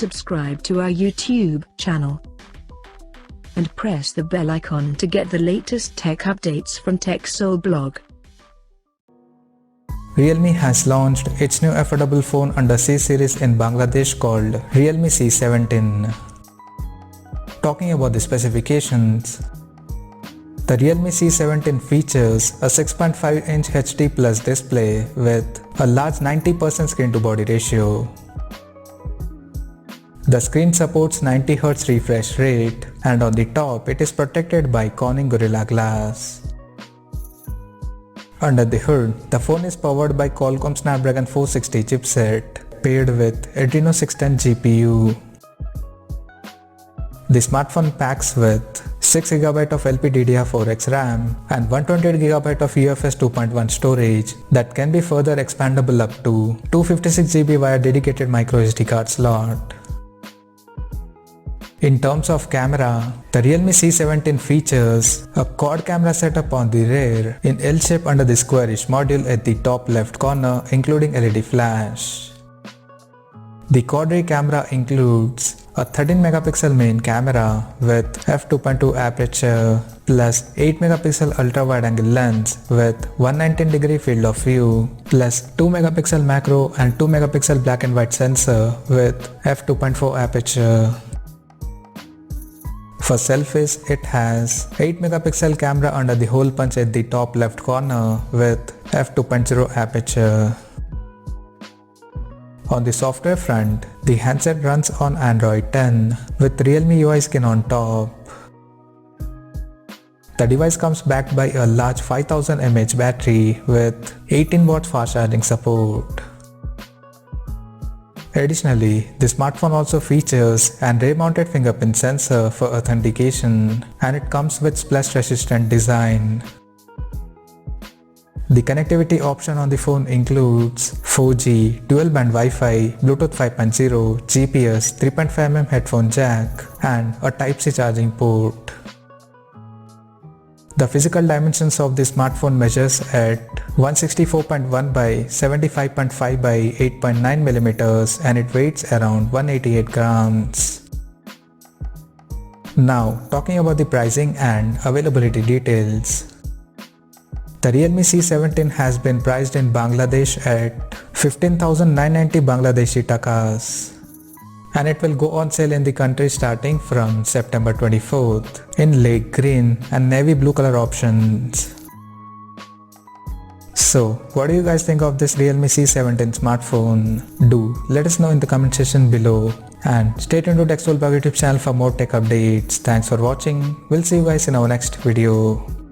subscribe to our YouTube channel and press the bell icon to get the latest tech updates from TechSole Blog. Realme has launched its new affordable phone under C series in Bangladesh called Realme C17. Talking about the specifications, the Realme C17 features a 6.5-inch HD Plus display with a large 90% screen-to-body ratio. The screen supports 90Hz refresh rate, and on the top it is protected by Corning Gorilla Glass. Under the hood, the phone is powered by Qualcomm Snapdragon 460 chipset paired with Adreno 610 GPU. The smartphone packs with 6GB of LPDDR4X RAM and 128GB of UFS 2.1 storage that can be further expandable up to 256GB via dedicated microSD card slot. In terms of camera, the Realme C17 features a quad camera setup on the rear in L shape under the squarish module at the top left corner, including LED flash. The quad rear camera includes a 13MP main camera with f2.2 aperture plus 8MP ultra wide angle lens with 119° field of view plus 2MP macro and 2MP black and white sensor with f2.4 aperture. For selfies, it has 8MP camera under the hole punch at the top left corner with f2.0 aperture. On the software front, the handset runs on Android 10 with Realme UI skin on top. The device comes backed by a large 5000 mAh battery with 18 watts fast charging support. Additionally, the smartphone also features an rear-mounted fingerprint sensor for authentication, and it comes with splash-resistant design. The connectivity option on the phone includes 4G, dual-band Wi-Fi, Bluetooth 5.0, GPS, 3.5mm headphone jack, and a Type-C charging port. The physical dimensions of the smartphone measures at 164.1 by 75.5 by 8.9mm and it weighs around 188 grams. Now, talking about the pricing and availability details. The Realme C17 has been priced in Bangladesh at 15,990 Bangladeshi takas. And it will go on sale in the country starting from September 24th in lake green and navy blue color options. So, what do you guys think of this Realme C17 smartphone? Do let us know in the comment section below, and stay tuned to TechSole Blog YouTube channel for more tech updates. Thanks for watching. We'll see you guys in our next video.